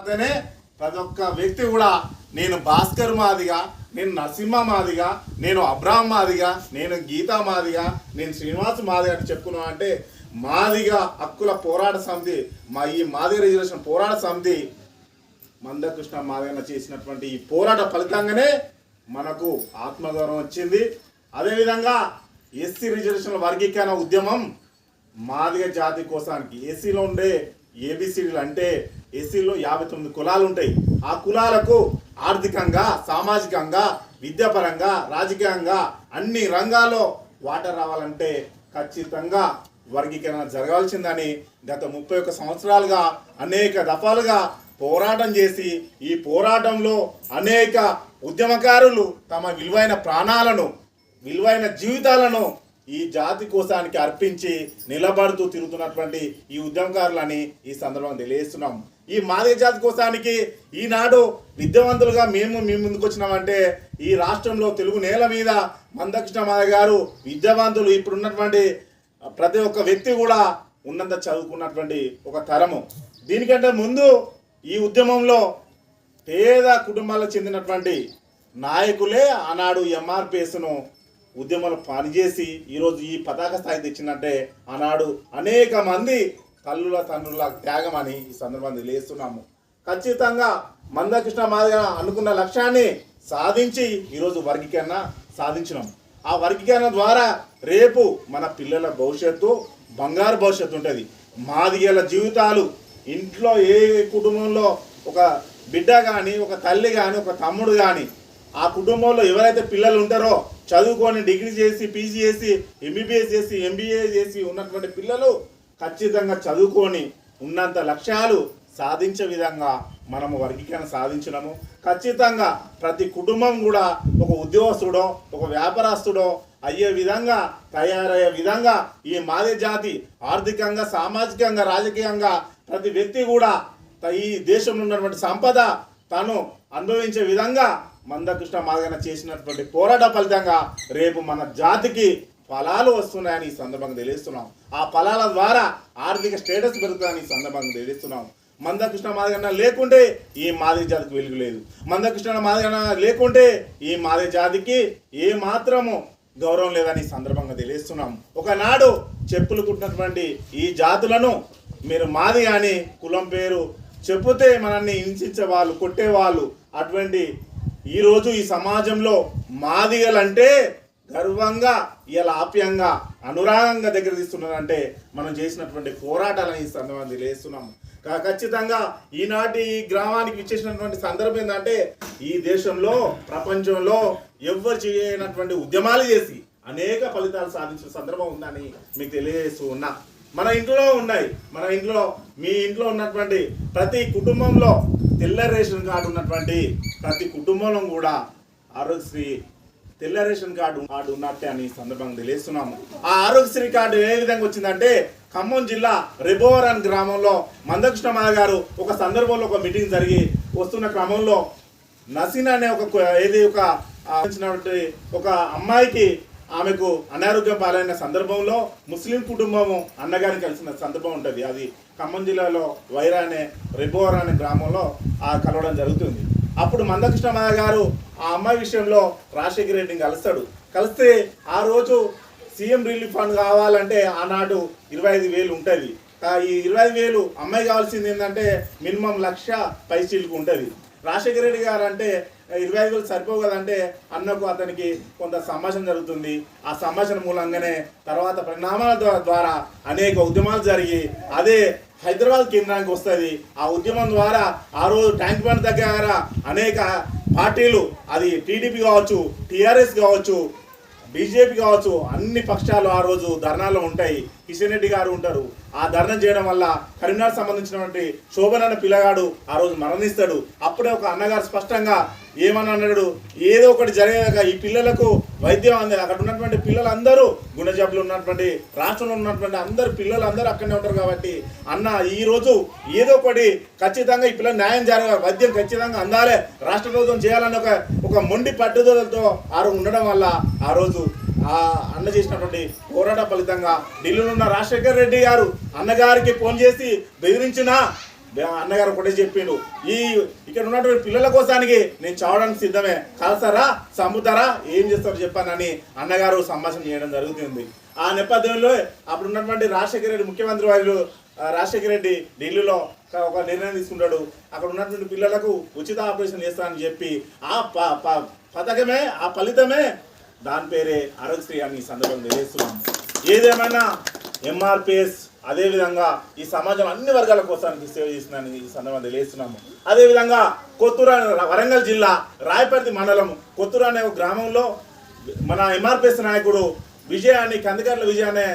మారితేనే ప్రతి ఒక్క వ్యక్తి కూడా నేను భాస్కర్ మాదిగా, నేను నరసింహ మాదిగా, నేను అబ్రాహ్మ మాదిగా, నేను గీతా మాదిగా, నేను శ్రీనివాస్ మాదిగా అని చెప్పుకున్నాం. అంటే మాదిగా హక్కుల పోరాట సమితి, ఈ మాదిగ రిజర్వేషన్ పోరాట సమితి మందకృష్ణ మాదిగన్న చేసినటువంటి ఈ పోరాట ఫలితంగానే మనకు ఆత్మగౌరవం వచ్చింది. అదేవిధంగా ఎస్సీ రిజర్వేషన్ల వర్గీకరణ ఉద్యమం మాదిగ జాతి కోసానికి, ఎస్సీలో ఉండే ఏబిసిడీలు అంటే ఎస్సీలో 59 కులాలు ఉంటాయి. ఆ కులాలకు ఆర్థికంగా, సామాజికంగా, విద్యాపరంగా, రాజకీయంగా అన్ని రంగాల్లో వాటర్ రావాలంటే ఖచ్చితంగా వర్గీకరణ జరగాల్సిందని గత 31 సంవత్సరాలుగా అనేక దఫాలుగా పోరాటం చేసి, ఈ పోరాటంలో అనేక ఉద్యమకారులు తమ విలువైన ప్రాణాలను, విలువైన జీవితాలను ఈ జాతి కోసానికి అర్పించి నిలబడుతూ తిరుగుతున్నటువంటి ఈ ఉద్యమకారులని ఈ సందర్భంగా తెలియజేస్తున్నాం. ఈ మాదిగ జాతి కోసానికి ఈనాడు విద్యావంతులుగా మేము ముందుకు వచ్చినామంటే ఈ రాష్ట్రంలో తెలుగు నేల మీద మందకృష్ణ మాదిగ గారు విద్యావంతులు, ఇప్పుడున్నటువంటి ప్రతి ఒక్క వ్యక్తి కూడా ఉన్నంత చదువుకున్నటువంటి ఒక తరము. దీనికంటే ముందు ఈ ఉద్యమంలో పేద కుటుంబాలకు చెందినటువంటి నాయకులే ఆనాడు ఎంఆర్పిఎస్ను ఉద్యమంలో పనిచేసి ఈరోజు ఈ పతాక స్థాయి తెచ్చిందంటే ఆనాడు అనేక మంది తల్లుల తండ్రుల త్యాగం అని ఈ సందర్భంగా తెలియజేస్తున్నాము. ఖచ్చితంగా మందకృష్ణ మాదిగ అనుకున్న లక్ష్యాన్ని సాధించి ఈరోజు వర్గీకరణ సాధించినాం. ఆ వర్గీకరణ ద్వారా రేపు మన పిల్లల భవిష్యత్తు బంగారు భవిష్యత్తు ఉంటుంది. మాదిగల జీవితాలు, ఇంట్లో ఏ కుటుంబంలో ఒక బిడ్డ కానీ, ఒక తల్లి కానీ, ఒక తమ్ముడు కానీ, ఆ కుటుంబంలో ఎవరైతే పిల్లలు ఉంటారో చదువుకొని డిగ్రీ చేసి, పీజీ చేసి, ఎంబీబీఎస్ చేసి, ఎంబీఏ చేసి ఉన్నటువంటి పిల్లలు ఖచ్చితంగా చదువుకొని ఉన్నంత లక్ష్యాలు సాధించే విధంగా మనము వర్గీకరణ సాధించినాము. ఖచ్చితంగా ప్రతి కుటుంబం కూడా ఒక ఉద్యోగస్తుడో, ఒక వ్యాపారస్తుడో అయ్యే విధంగా, తయారయ్యే విధంగా ఈ మాదిగ జాతి ఆర్థికంగా, సామాజికంగా, రాజకీయంగా ప్రతి వ్యక్తి కూడా ఈ దేశంలో ఉన్నటువంటి సంపద తాను అనుభవించే విధంగా మందకృష్ణ మాదిగ చేసినటువంటి పోరాట ఫలితంగా రేపు మన జాతికి ఫలాలు వస్తున్నాయని ఈ సందర్భంగా తెలియజేస్తున్నాం. ఆ ఫలాల ద్వారా ఆర్థిక స్టేటస్ పెరుగుతుందని ఈ సందర్భంగా తెలియజేస్తున్నాం. మందకృష్ణ మాదిగ లేకుంటే ఈ మాదిగ జాతికి వెలుగు లేదు. మందకృష్ణ మాదిగ లేకుంటే ఈ మాదిగ జాతికి ఏ మాత్రము గౌరవం లేదని ఈ సందర్భంగా తెలియజేస్తున్నాం. ఒకనాడు చెప్పులు కుట్టినటువంటి ఈ జాతులను మీరు మాదిగ అని కులం పేరు చెప్పుతే మనల్ని హింసించే వాళ్ళు, కొట్టేవాళ్ళు. అటువంటి ఈరోజు ఈ సమాజంలో మాదిగలంటే గర్వంగా, ఇలా ఆప్యంగా, అనురాగంగా దగ్గర తీస్తున్నారంటే మనం చేసినటువంటి పోరాటాలను ఈ సందర్భంగా తెలియజేస్తున్నాము. ఖచ్చితంగా ఈనాటి ఈ గ్రామానికి ఇచ్చేసినటువంటి సందర్భం ఏంటంటే ఈ దేశంలో, ప్రపంచంలో ఎవ్వరు చేయనటువంటి ఉద్యమాలు చేసి అనేక ఫలితాలు సాధించిన సందర్భం ఉందని మీకు తెలియజేస్తూ ఉన్నా. మన ఇంట్లో ఉన్నాయి, మన ఇంట్లో, మీ ఇంట్లో ఉన్నటువంటి ప్రతి కుటుంబంలో తెల్ల రేషన్ కార్డు ఉన్నటువంటి ప్రతి కుటుంబంలో కూడా ఆరోగ్యశ్రీ తెల్ల రేషన్ కార్డు ఉన్నట్టే అని సందర్భంగా తెలియజేస్తున్నాము. ఆ ఆరోగ్యశ్రీ కార్డు ఏ విధంగా వచ్చిందంటే ఖమ్మం జిల్లా రెబోవరం గ్రామంలో మందకృష్ణ మాదిగ గారు ఒక సందర్భంలో ఒక మీటింగ్ జరిగి వస్తున్న క్రమంలో నసీన్ అనే ఒక అమ్మాయికి ఆమెకు అనారోగ్యం పాలైన సందర్భంలో ముస్లిం కుటుంబము అన్నగారిని కలిసిన సందర్భం ఉంటుంది. అది ఖమ్మం జిల్లాలో వైరా అనే రెబోవరం అనే గ్రామంలో కలవడం జరుగుతుంది. అప్పుడు మందకృష్ణ మాదిగ గారు ఆ అమ్మాయి విషయంలో రాజశేఖర రెడ్డిని కలిస్తే ఆ రోజు సీఎం రిలీఫ్ ఫండ్ కావాలంటే ఆనాడు 25,000 ఉంటుంది. ఈ 25,000 అమ్మాయి కావాల్సింది ఏంటంటే మినిమం 1,00,000 పైచీలకు ఉంటుంది. రాజశేఖర రెడ్డి గారు అంటే 25,000 సరిపోవు కదంటే అన్నకు అతనికి కొంత సంభాషణ జరుగుతుంది. ఆ సంభాషణ మూలంగానే తర్వాత పరిణామాల ద్వారా అనేక ఉద్యమాలు జరిగి అదే హైదరాబాద్ కేంద్రానికి వస్తుంది. ఆ ఉద్యమం ద్వారా ఆ రోజు ట్యాంక్ బండ్ దగ్గర అనేక పార్టీలు, అది టీడీపీ కావచ్చు, టీఆర్ఎస్ కావచ్చు, బీజేపీ కావచ్చు, అన్ని పక్షాలు ఆ రోజు ధర్నాలో ఉంటాయి. కిషన్ రెడ్డి గారు ఉంటారు. ఆ ధర్నా చేయడం వల్ల కరీంనగర్ సంబంధించినటువంటి శోభన్ అన్న పిల్లగాడు ఆ రోజు మరణిస్తాడు. అప్పుడే ఒక అన్నగారు స్పష్టంగా ఏమని అన్నాడు, ఏదో ఒకటి జరిగాక ఈ పిల్లలకు వైద్యం అంది. అక్కడ ఉన్నటువంటి పిల్లలందరూ గుండె జబ్బులు ఉన్నటువంటి, రాష్ట్రంలో ఉన్నటువంటి అందరు పిల్లలు అందరూ అక్కడనే ఉంటారు కాబట్టి అన్న ఈరోజు ఏదో ఒకటి ఖచ్చితంగా ఈ పిల్లలు న్యాయం జరగాలి, వైద్యం ఖచ్చితంగా అందాలే, రాష్ట్ర ప్రభుత్వం చేయాలని ఒక మొండి పట్టుదలతో ఆ రోజు ఉండడం వల్ల ఆ రోజు ఆ అన్న చేసినటువంటి పోరాట ఫలితంగా ఢిల్లీలో ఉన్న రాజశేఖర రెడ్డి గారు అన్నగారికి ఫోన్ చేసి బెదిరించినా అన్నగారు ఒకటే చెప్పిండు, ఇక్కడ ఉన్నటువంటి పిల్లల కోసానికి నేను చావడానికి సిద్ధమే, కలసారా చంపుతారా ఏం చేస్తారో చెప్పానని అన్నగారు సంభాషణ చేయడం జరుగుతుంది. ఆ నేపథ్యంలో అప్పుడు ఉన్నటువంటి రాజశేఖర రెడ్డి ముఖ్యమంత్రి వారు రాజశేఖర రెడ్డి ఢిల్లీలో ఒక నిర్ణయం తీసుకుంటాడు. అక్కడ ఉన్నటువంటి పిల్లలకు ఉచిత ఆపరేషన్ చేస్తానని చెప్పి ఆ పథకమే ఆ ఫలితమే దాని పేరే ఆరోగ్యశ్రీ అని ఈ సందర్భంగా తెలియజేస్తున్నాం. ఏదేమైనా ఎంఆర్పిఎస్ అదేవిధంగా ఈ సమాజం అన్ని వర్గాల కోసానికి సేవ చేసిందని ఈ సందర్భంగా తెలియజేస్తున్నాము. అదేవిధంగా కొత్తూరు వరంగల్ జిల్లా రాయపర్తి మండలం కొత్తూరు అనే ఒక గ్రామంలో మన ఎంఆర్పిఎస్ నాయకుడు విజయాన్ని కందికర్ల విజయాన్ని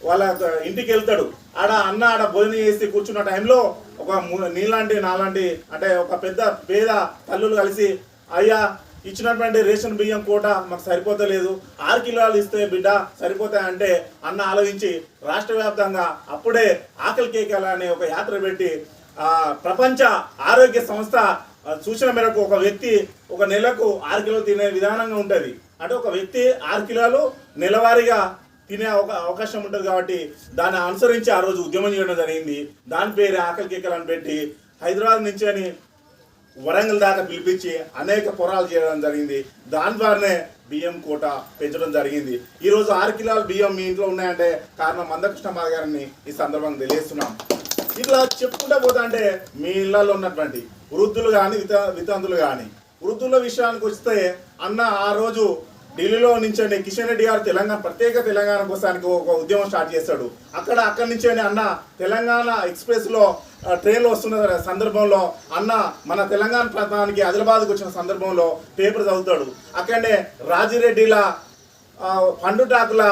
వాళ్ళ ఇంటికి వెళ్తాడు. ఆడ భోజనం చేసి కూర్చున్న టైంలో ఒక నీలాంటి నాలాంటి అంటే ఒక పెద్ద పేద తల్లులు కలిసి, అయ్యా ఇచ్చినటువంటి రేషన్ బియ్యం కోట మాకు సరిపోతలేదు, 6 కిలోలు ఇస్తే బిడ్డ సరిపోతాయంటే అన్న ఆలోచించి రాష్ట్ర వ్యాప్తంగా అప్పుడే ఆకలి కేకల అనే ఒక యాత్ర పెట్టి ప్రపంచ ఆరోగ్య సంస్థ సూచన మేరకు ఒక వ్యక్తి ఒక నెలకు 6 కిలోలు తినే విధానంగా ఉంటుంది. అంటే ఒక వ్యక్తి 6 కిలోలు నెలవారీగా తినే అవకాశం ఉంటుంది. కాబట్టి దాన్ని అనుసరించి ఆ రోజు ఉద్యమం చేయడం జరిగింది. దాని పేరు ఆకలి కేకలు అని పెట్టి హైదరాబాద్ నుంచి అని వరంగల్ దాకా పిలిపించి అనేక పోరాలు చేయడం జరిగింది. దాని ద్వారానే బియ్యం కోట పెంచడం జరిగింది. ఈరోజు 6 కిలోల బియ్యం మీ ఇంట్లో ఉన్నాయంటే కారణం మందకృష్ణ మాదిగ గారిని ఈ సందర్భంగా తెలియజేస్తున్నాం. ఇట్లా చెప్పుకుంటూ పోతా అంటే మీ ఇళ్లలో ఉన్నటువంటి వృద్ధులు కానీ వితంతులు కానీ వృద్ధుల విషయానికి వస్తే అన్న ఆ రోజు ఢిల్లీలో నుంచి కిషన్ రెడ్డి గారు ప్రత్యేక తెలంగాణ కోసానికి ఒక ఉద్యమం స్టార్ట్ చేస్తాడు. అక్కడి నుంచి అన్న తెలంగాణ ఎక్స్ప్రెస్లో ట్రైన్లో వస్తున్న సందర్భంలో అన్న మన తెలంగాణ ప్రాంతానికి ఆదిలాబాద్కి వచ్చిన సందర్భంలో పేపర్ చదువుతాడు. అక్కడనే రాజిరెడ్డిల పండుటాకుల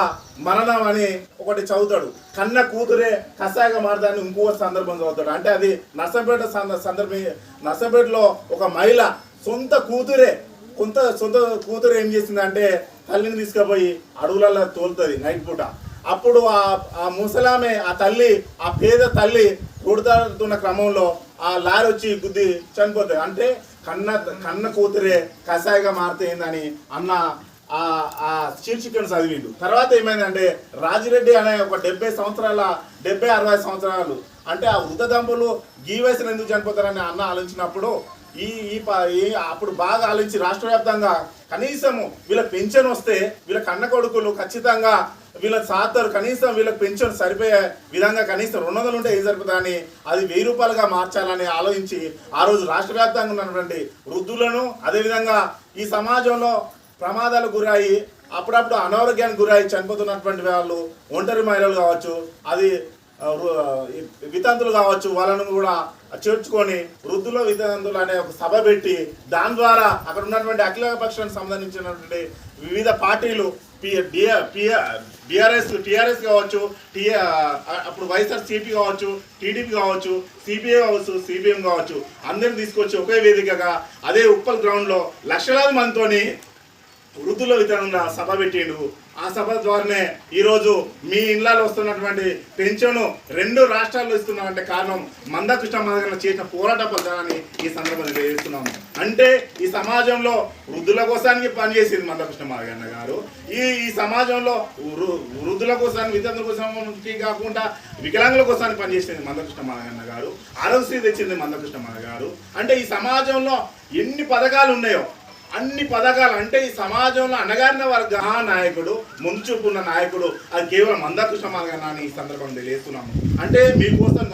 మరణం అని ఒకటి చదువుతాడు. కన్న కూతురే కషాయగా మారదాన్ని ఇంకో సందర్భం చదువుతాడు. అంటే అది నర్సంపేటలో ఒక మహిళ సొంత కూతురు ఏం చేసిందంటే తల్లిని తీసుకుపోయి అడవులలో తోలుతుంది నైట్ పూట. అప్పుడు ఆ ముసలామె ఆ పేద తల్లి కొడుతున్న క్రమంలో ఆ లారీ వచ్చి గుద్ది చనిపోతుంది. అంటే కన్న కూతురే కషాయగా మారుతుందని అన్న ఆ శీర్షికను చదివిండు. తర్వాత ఏమైందంటే రాజిరెడ్డి అనే ఒక 70-60 సంవత్సరాలు అంటే ఆ వృద్ధ దంపతులు ఈ వయసులో ఎందుకు చనిపోతారని అన్న ఆలోచించినప్పుడు అప్పుడు బాగా ఆలోచించి రాష్ట్ర వ్యాప్తంగా కనీసము వీళ్ళ పెన్షన్ వస్తే వీళ్ళ కన్న కొడుకులు ఖచ్చితంగా వీళ్ళ సాతారు కనీసం వీళ్ళకి పెన్షన్ సరిపోయే విధంగా కనీసం 200 ఉంటే ఏం సరిపోతుందని అది 1000 రూపాయలుగా మార్చాలని ఆలోచించి ఆ రోజు రాష్ట్ర వ్యాప్తంగా ఉన్నటువంటి వృద్ధులను అదేవిధంగా ఈ సమాజంలో ప్రమాదాలు గురయ్యి అప్పుడప్పుడు అనారోగ్యానికి గురయ్యి చనిపోతున్నటువంటి వాళ్ళు ఒంటరి మహిళలు కావచ్చు, అది వితంతులు కావచ్చు, వాళ్ళను కూడా చేర్చుకొని వృద్ధుల వితంతులు అనే ఒక సభ పెట్టి దాని ద్వారా అక్కడ ఉన్నటువంటి అఖిల పక్షానికి సంబంధించినటువంటి వివిధ పార్టీలు టీఆర్ఎస్ కావచ్చు, అప్పుడు వైఎస్ఆర్సీపీ కావచ్చు, టీడీపీ కావచ్చు, సిపిఐ కావచ్చు, సిపిఎం కావచ్చు, అందరిని తీసుకొచ్చి ఒకే వేదికగా అదే ఉప్పల్ గ్రౌండ్లో లక్షలాది మందితోని వృద్ధుల వితరణ సభ పెట్టిండు. ఆ సభ ద్వారానే ఈరోజు మీ ఇళ్లలో వస్తున్నటువంటి పెన్షన్ 2 రాష్ట్రాల్లో ఇస్తున్నామంటే కారణం మందకృష్ణ మాదిగ గారు చేసిన పోరాట ఫలితాన్ని ఈ సందర్భంగా తెలియజేస్తున్నాము. అంటే ఈ సమాజంలో వృద్ధుల కోసానికి పనిచేసింది మందకృష్ణ మాదిగ గారు. ఈ సమాజంలో వృద్ధుల కోసానికి వితంతుల కోసానికి కాకుండా వికలాంగుల కోసానికి పనిచేసింది మందకృష్ణ మాదిగ గారు. ఆరోగ్యశ్రీ తెచ్చింది మందకృష్ణ మాదిగ గారు. అంటే ఈ సమాజంలో ఎన్ని పథకాలు ఉన్నాయో అన్ని పథకాలు అంటే ఈ సమాజంలో అణగారిన వర్గ నాయకుడు ముందు చూపున్న నాయకుడు అది కేవలం మందకృష్ణ మాదిగ గారు అని ఈ సందర్భంగా తెలియజేస్తున్నాము. అంటే మీకోసం